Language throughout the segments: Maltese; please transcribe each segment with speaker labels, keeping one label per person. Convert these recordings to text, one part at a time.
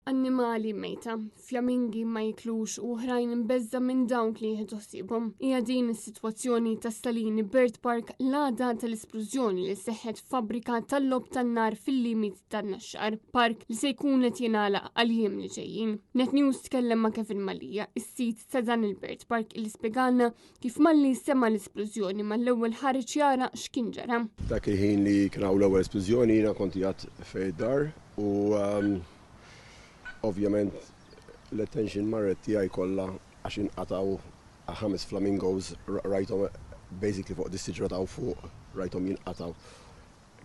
Speaker 1: Annimali mejta, flamingi ma jiklux u oħrajn imbeżza minn dawn li jieħdu ħsiebhom. Hija din is-sitwazzjoni ta' Salini Bird Park l-għada tal-esplużjoni li seħħet fabbrika tal-lob tan-nar fil-limit tan-Naxxar, park li se jkun qed jingħalaq għal-jiem li ġejjin. Net News tkellem ma' Kevin Malija, is-sit ta' dan il-Bird Park li spjegalna kif Malli sema l-esplużjoni mal-ewwel ħareġ jara x'kien ġara.
Speaker 2: Dak il-ħin li kien hawn l-ewwel esplużjoni jiena kont qiegħed fid-dar u ovvjament l-attention marret tiegħi kollha għax inqataw 5 flamingos rajthom basically fuq dis-siġra taw fuq rajthom jinqataw.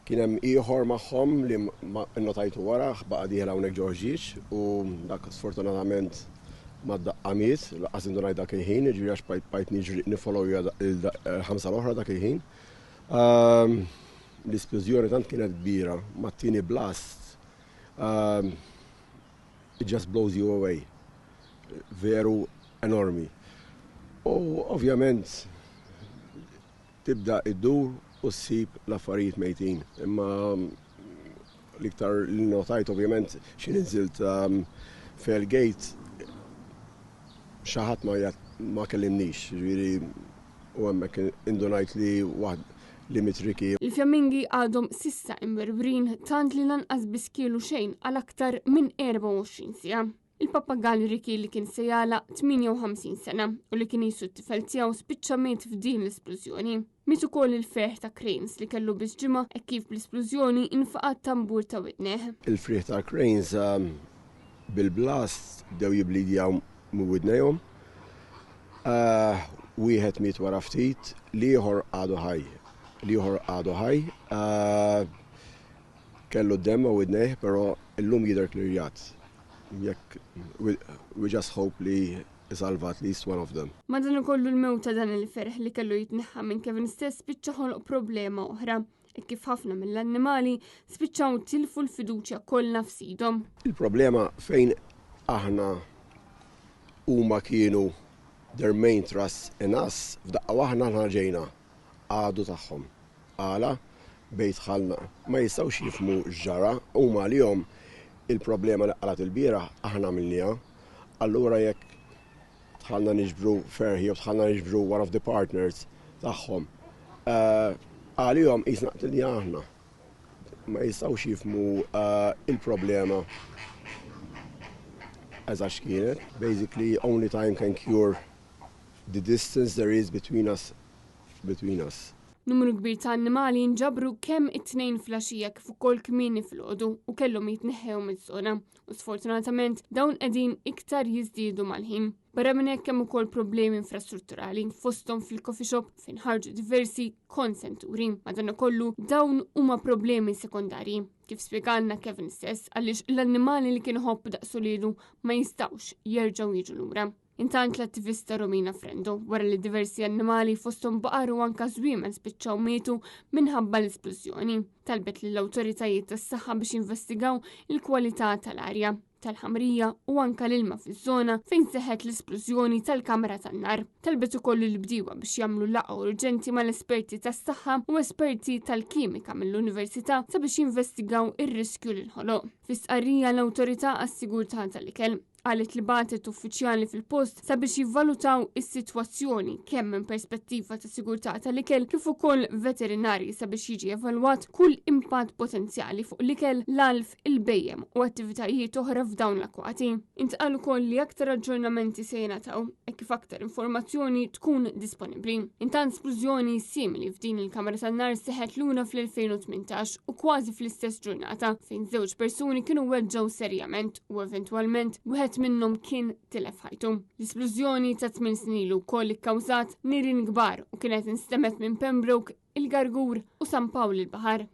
Speaker 2: Kien hemm ieħor magħhom li nnotajtu wara baqa' dieħel hawnhekk ġewwa u dak sfortunatament ma ddaqqamiet laqas indunajt dak il-ħin, jiġifieri għax bajt niġri nifollow il-ħamsa l-oħra dak il-ħin. L-isplużjoni tant kienet kbira, mat-tieni blast it just blows you away. Veru enormi. U ovvjament tibda iddur u ssib l-affarijiet mejtin. Imma l-iktar li notajt ovvjament xi ninżilt fil-gate xi ħadd ma kellimnix, ġifieri u hemmhekk indunajt li waħd li mitriki.
Speaker 1: Il-flammingi għadhom sissa imberbrin tant li lanqas biskielu xejn għal aktar minn 24 sija. Il-pappagall Ricky li kien sejala 58 sena u li kien jisu t-tifel tiegħu spiċċa miet f'din l-esplużjoni. Miet ukoll il-freħ ta' Cranes li kellu biss ġimgħa e kif bl-esplużjoni infaqat tambur ta' widneħ.
Speaker 2: Il-freħ ta' Cranes bil-blast dew jiblidjaw mu widnejhom. Wieħed miet wara ftit, l-ieħor għadu ħaj. Liħor għadu ħaj, kellu d-demma u id-neħ, pero illum jidher klirjat. We just hope li isalva at least one of them.
Speaker 1: Madan ukollu l-mewta dan il-ferħ li kellu jitneħħa minn Kevin stess spiċċa ħolq problema oħra. Kif ħafna mill-annimali spiċċaw tilfu l-fiduċja kollha f'sidhom.
Speaker 2: Il-problema fejn aħna huma kienu their main trust in us, f'daqqa waħna ħana għadu tagħhom. Għala bejt ħalna ma jistgħux jifhmu ġara huma għalihom il-problema li qalat il-bieraħ aħna għamilniha. Allura jekk tħallna niġbru Ferħi u tħallna niġbru one of the partners tagħhom. Għalihom qisna qtilni aħna. Ma jistgħux jifhmu il-problema eżax kienet. Basically only time can cure the distance there is between us.
Speaker 1: Numru kbir ta' annimali nġabru kemm it-tnejn flaxija kif ukoll kmieni fil-qodu u kellhom jitneħħew miż-żona. U sfortunatament dawn qegħdin iktar jiżdiedu mal-ħin. Barra minn hekk hemm ukoll problemi infrastrutturali fosthom fil-coffee shop fejn ħarġu diversi konsenturi. Madankollu dawn huma problemi sekondarji. Kif spjegalna Kevin stess għaliex l-annimali li kienu ħobb daqsu lilu ma jistgħux jerġgħu jiġu lura. Intant l-attivista Romina Frendo wara li diversi annimali fosthom baqar u anka żwiemel spiċċaw mietu minħabba l-esplużjoni. Talbet lill-awtoritajiet tas-saħħa biex jinvestigaw il-kwalità tal-arja, tal-ħamrija u anka l-ilma fiż-żona fejn seħħet l-esplużjoni tal-kamra tan-nar. Talbet ukoll il-bdiewa biex jagħmlu laqgħa urġenti mal-esperti tas-saħħa u esperti tal-kimika mill-Università sabiex jinvestigaw ir-riskju li nħoloq. Fis-sqarrija l-awtorità għas-sigurtà tal-ikel qalet li bagħtet uffiċjali fil-post sabiex jivvalutaw is-sitwazzjoni kemm minn perspettiva ta' sigurtà tal-ikel kif ukoll veterinarji sabiex jiġi evalwat kull impatt potenzjali fuq l-ikel, l-alf, il-bejjem u attivitajiet oħra f'dawn l-akwati. Intqal ukoll li aktar aġġornamenti se jingħataw e kif aktar informazzjoni tkun disponibbli. Intant splużjoni simili f'din il-kamra tan-nar seħħet lura fl-2018 u kważi fl-istess ġurnata fejn żewġ persuni kienu weġġew serjament u eventwalment wieħed minnhom kien tilef ħajtu. L-esplużjoni ta' 8 snin ilu wkoll ikkawżat nirien kbar u kienet instemet minn Pembroke, il-Gargur u San Pawl il-Baħar.